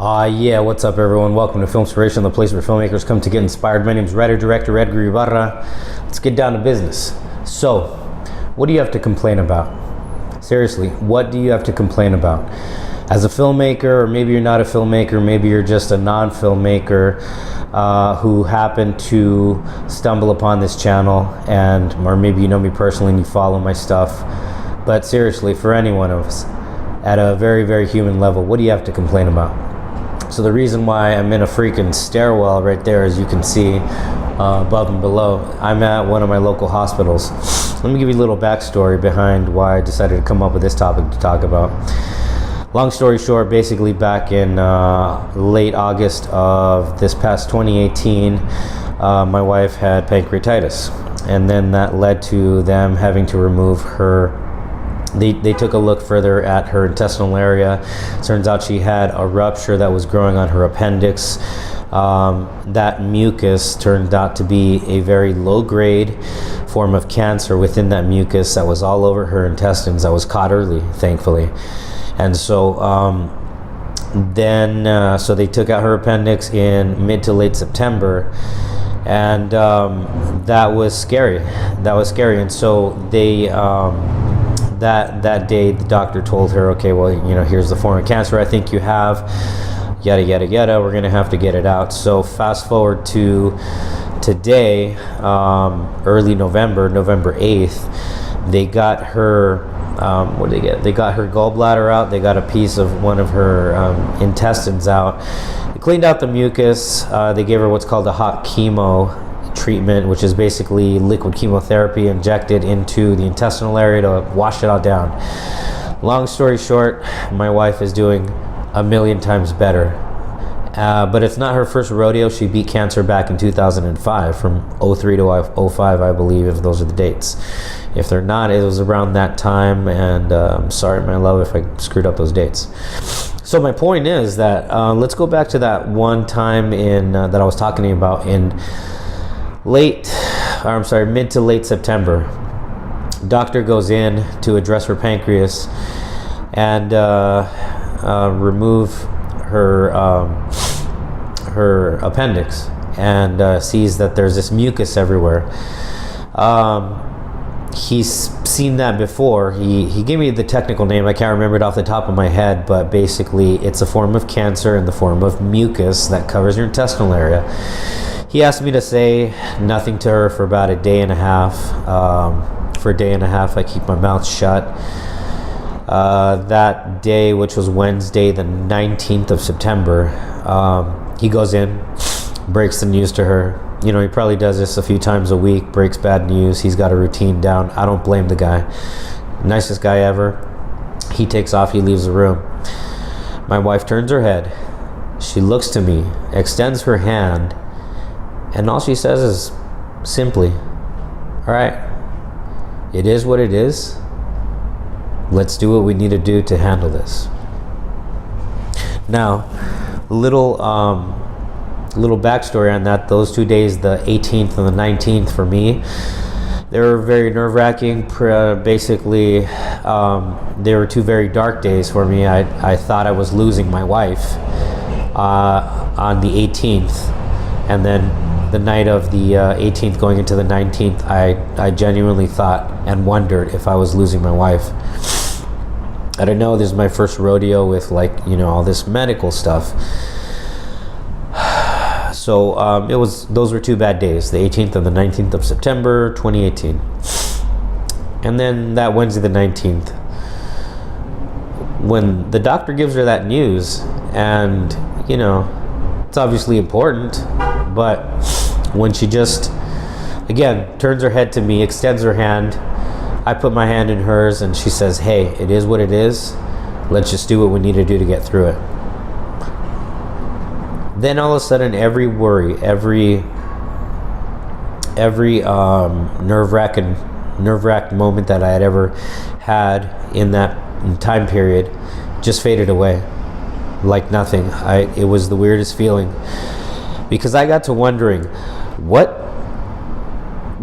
Yeah, what's up everyone? Welcome to Filmspiration, the place where filmmakers come to get inspired. My name is writer-director Edgar Ibarra. Let's get down to business. So, what do you have to complain about? Seriously, what do you have to complain about? As a filmmaker, or maybe you're not a filmmaker, maybe you're just a non-filmmaker who happened to stumble upon this channel, or maybe you know me personally and you follow my stuff. But seriously, for any one of us, at a very, very human level, what do you have to complain about? So the reason why I'm in a freaking stairwell right there, as you can see above and below, I'm at one of my local hospitals. Let me give you a little backstory behind why I decided to come up with this topic to talk about. Long story short, basically back in late August of this past 2018, my wife had pancreatitis. And then that led to them having to remove her. They took a look further at her intestinal area. Turns out she had a rupture that was growing on her appendix. That mucus turned out to be a very low-grade form of cancer within that mucus that was all over her intestines, that was caught early, thankfully. And so so they took out her appendix in mid to late September. And that was scary. And so they... That day, the doctor told her, okay, well, here's the form of cancer I think you have, yada, yada, yada. We're going to have to get it out. So fast forward to today, early November 8th, they got her, what did they get? They got her gallbladder out. They got a piece of one of her intestines out. They cleaned out the mucus. They gave her what's called a hot chemo treatment, which is basically liquid chemotherapy injected into the intestinal area to wash it all down. Long story short, my wife is doing a million times better. But it's not her first rodeo. She beat cancer back in 2005, from 03 to 05, I believe, if those are the dates. If they're not, it was around that time, and I'm sorry, my love, if I screwed up those dates. So my point is that let's go back to that one time that I was talking to you about in mid to late September. Doctor goes in to address her pancreas and remove her appendix, and sees that there's this mucus everywhere. He's seen that before. He gave me the technical name. I can't remember it off the top of my head, but basically it's a form of cancer in the form of mucus that covers your intestinal area. He asked me to say nothing to her for about a day and a half. For a day and a half, I keep my mouth shut. That day, which was Wednesday, the 19th of September, he goes in, breaks the news to her. He probably does this a few times a week, breaks bad news. He's got a routine down. I don't blame the guy. Nicest guy ever. He takes off, he leaves the room. My wife turns her head. She looks to me, extends her hand, and all she says is simply, all right, it is what it is. Let's do what we need to do to handle this. Now, little backstory on that. Those 2 days, the 18th and the 19th, for me, they were very nerve-wracking. Basically, they were two very dark days for me. I thought I was losing my wife on the 18th, and then the night of the 18th going into the 19th, I genuinely thought and wondered if I was losing my wife. I don't know, this is my first rodeo with all this medical stuff. So those were two bad days, the 18th and the 19th of September 2018. And then that Wednesday the 19th, when the doctor gives her that news, and it's obviously important, but when she just, again, turns her head to me, extends her hand, I put my hand in hers, and she says, hey, it is what it is. Let's just do what we need to do to get through it. Then all of a sudden, every worry, every nerve-wracked moment that I had ever had in that time period just faded away like nothing. It was the weirdest feeling, because I got to wondering, what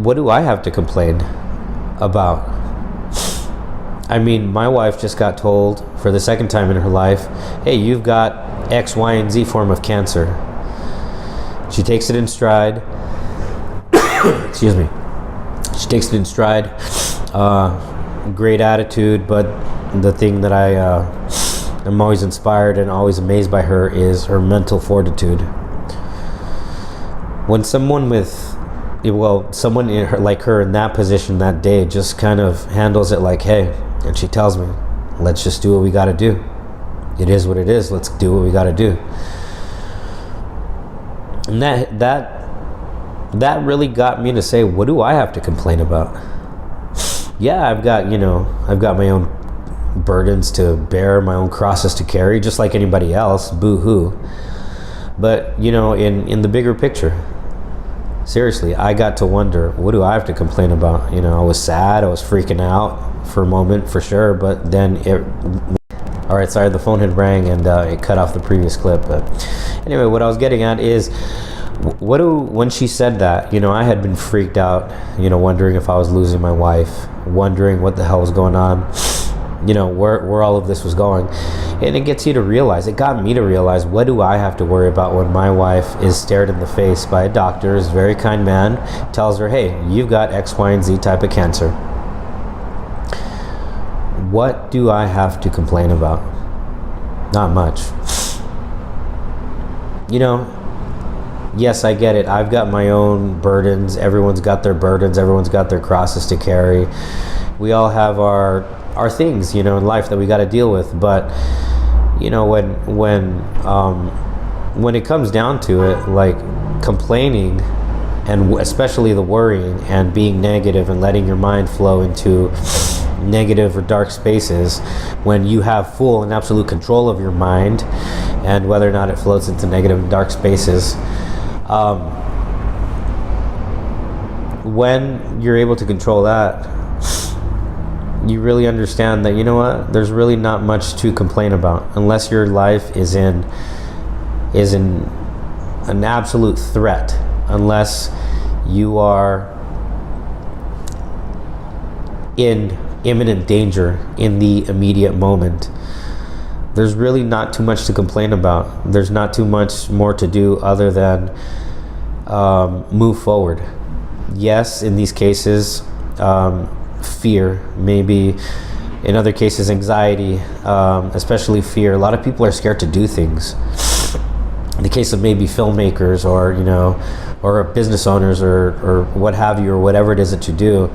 do I have to complain about? I mean, my wife just got told for the second time in her life, hey, you've got X, Y, and Z form of cancer. She takes it in stride. Excuse me. She takes it in stride. Great attitude, but the thing that I am always inspired and always amazed by her is her mental fortitude. When someone someone like her in that position that day just kind of handles it like, hey, and she tells me, let's just do what we got to do. It is what it is. Let's do what we got to do. And that really got me to say, what do I have to complain about? Yeah, I've got my own burdens to bear, my own crosses to carry, just like anybody else. Boo-hoo. But, in the bigger picture, seriously, I got to wonder, what do I have to complain about? I was sad, I was freaking out for a moment, for sure, but then all right, sorry, the phone had rang and it cut off the previous clip. But anyway, what I was getting at is, when she said that, I had been freaked out, wondering if I was losing my wife, wondering what the hell was going on, where all of this was going. And it got me to realize, what do I have to worry about when my wife is stared in the face by a doctor, is a very kind man, tells her, hey, you've got X, Y, and Z type of cancer. What do I have to complain about? Not much. Yes, I get it. I've got my own burdens. Everyone's got their burdens. Everyone's got their crosses to carry. We all have our things, in life that we got to deal with. But, when it comes down to it, like complaining, and especially the worrying and being negative and letting your mind flow into negative or dark spaces, when you have full and absolute control of your mind and whether or not it floats into negative and dark spaces, when you're able to control that, you really understand that, there's really not much to complain about, unless your life is in an absolute threat, unless you are in imminent danger in the immediate moment. There's really not too much to complain about. There's not too much more to do other than move forward. Yes, in these cases, fear, maybe in other cases anxiety, especially fear. A lot of people are scared to do things. In the case of maybe filmmakers or business owners or what have you, or whatever it is that you do,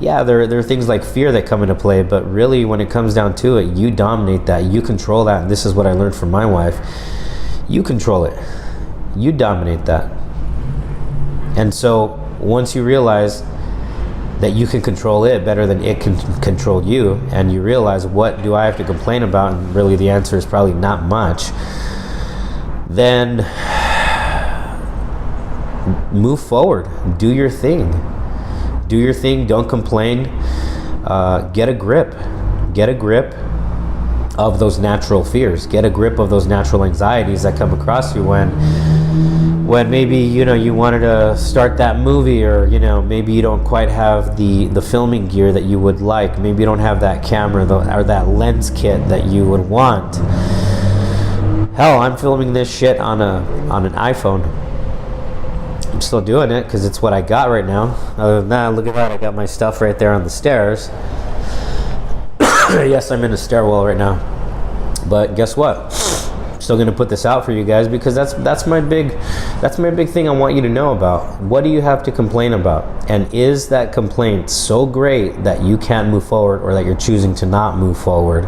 yeah, there are things like fear that come into play, but really when it comes down to it, you dominate that, you control that. And this is what I learned from my wife. You control it. You dominate that. And so once you realize that you can control it better than it can control you, and you realize, what do I have to complain about? And really the answer is probably not much. Then move forward. Do your thing. Don't complain. Get a grip of those natural fears. Get a grip of those natural anxieties that come across you when maybe you wanted to start that movie, or maybe you don't quite have the filming gear that you would like. Maybe you don't have that camera or that lens kit that you would want. Hell, I'm filming this shit on an iPhone. I'm still doing it because it's what I got right now. Other than that, look at that, I got my stuff right there on the stairs. Yes, I'm in a stairwell right now, but guess what? I'm still gonna put this out for you guys, because that's my big thing I want you to know about. What do you have to complain about? And is that complaint so great that you can't move forward, or that you're choosing to not move forward,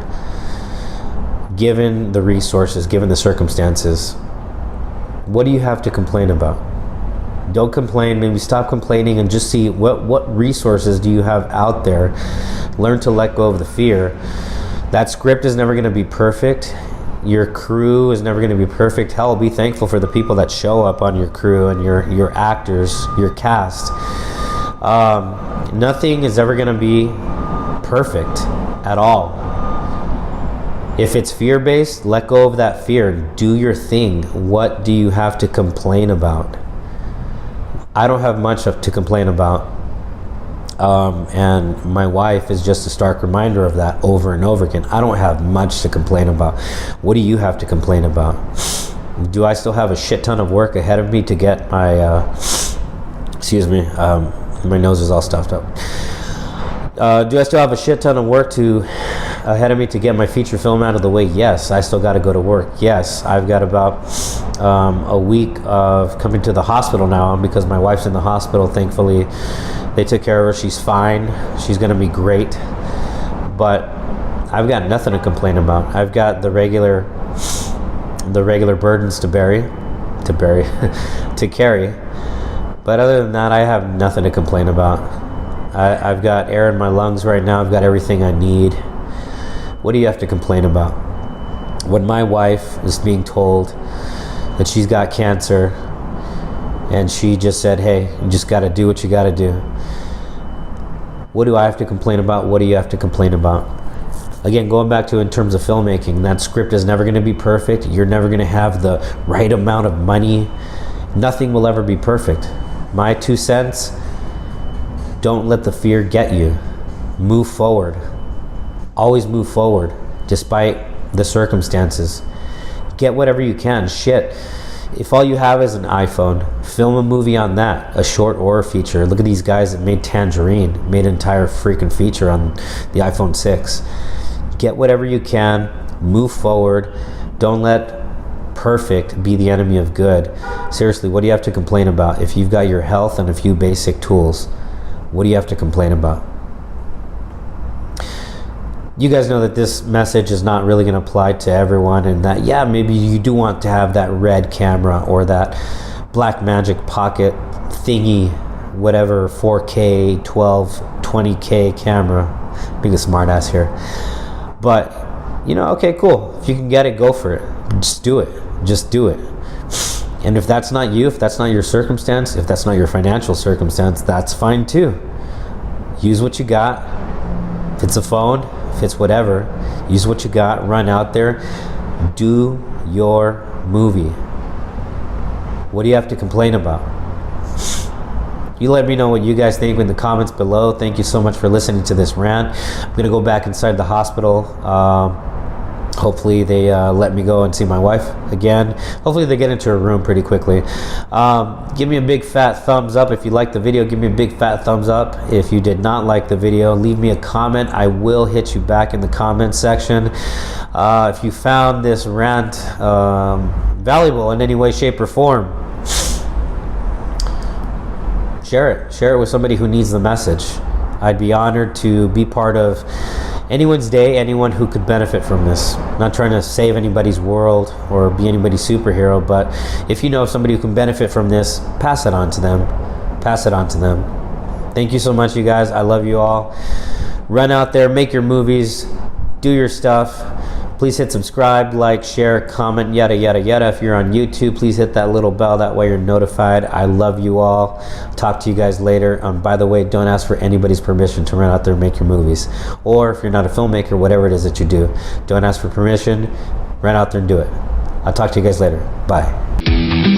given the resources, given the circumstances? What do you have to complain about? Don't complain. Maybe stop complaining and just see what resources do you have out there. Learn to let go of the fear. That script is never going to be perfect. Your crew is never going to be perfect. Hell, be thankful for the people that show up on your crew and your actors, your cast. Nothing is ever going to be perfect at all. If it's fear-based, let go of that fear. Do your thing. What do you have to complain about? I don't have much to complain about. And my wife is just a stark reminder of that over and over again. I don't have much to complain about. What do you have to complain about? Do I still have a shit ton of work ahead of me to get my excuse me, my nose is all stuffed up. Do I still have a shit ton of work ahead of me to get my feature film out of the way? Yes. I still got to go to work. Yes. I've got about a week of coming to the hospital now because my wife's in the hospital. Thankfully, they took care of her. She's fine. She's going to be great. But I've got nothing to complain about. I've got the regular burdens to carry. But other than that, I have nothing to complain about. I've got air in my lungs right now. I've got everything I need. What do you have to complain about? When my wife is being told that she's got cancer and she just said, hey, you just got to do what you got to do. What do I have to complain about? What do you have to complain about? Again, going back to in terms of filmmaking, that script is never going to be perfect. You're never going to have the right amount of money. Nothing will ever be perfect. My 2 cents, don't let the fear get you. Move forward. Always move forward, despite the circumstances. Get whatever you can. Shit. If all you have is an iPhone, film a movie on that, a short or a feature. Look at these guys that made Tangerine, made an entire freaking feature on the iPhone 6. Get whatever you can, move forward. Don't let perfect be the enemy of good. Seriously, what do you have to complain about? If you've got your health and a few basic tools, what do you have to complain about? You guys know that this message is not really going to apply to everyone, and that, yeah, maybe you do want to have that red camera or that Blackmagic Pocket thingy, whatever, 4K, 12, 20K camera. Being a smart ass here. But, okay, cool. If you can get it, go for it. Just do it. Just do it. And if that's not you, if that's not your circumstance, if that's not your financial circumstance, that's fine too. Use what you got. If it's a phone, if it's whatever, use what you got, run out there, do your movie. What do you have to complain about? You let me know what you guys think in the comments below. Thank you so much for listening to this rant. I'm going to go back inside the hospital. Hopefully they let me go and see my wife again. Hopefully they get into her room pretty quickly. Give me a big fat thumbs up if you liked the video. Give me a big fat thumbs up if you did not like the video. Leave me a comment. I will hit you back in the comment section. If you found this rant valuable in any way, shape, or form, share it. Share it with somebody who needs the message. I'd be honored to be part of anyone's day, anyone who could benefit from this. I'm not trying to save anybody's world or be anybody's superhero, but if you know of somebody who can benefit from this, pass it on to them. Pass it on to them. Thank you so much, you guys. I love you all. Run out there, make your movies, do your stuff. Please hit subscribe, like, share, comment, yada, yada, yada. If you're on YouTube, please hit that little bell. That way you're notified. I love you all. Talk to you guys later. By the way, don't ask for anybody's permission to run out there and make your movies. Or if you're not a filmmaker, whatever it is that you do, don't ask for permission. Run out there and do it. I'll talk to you guys later. Bye.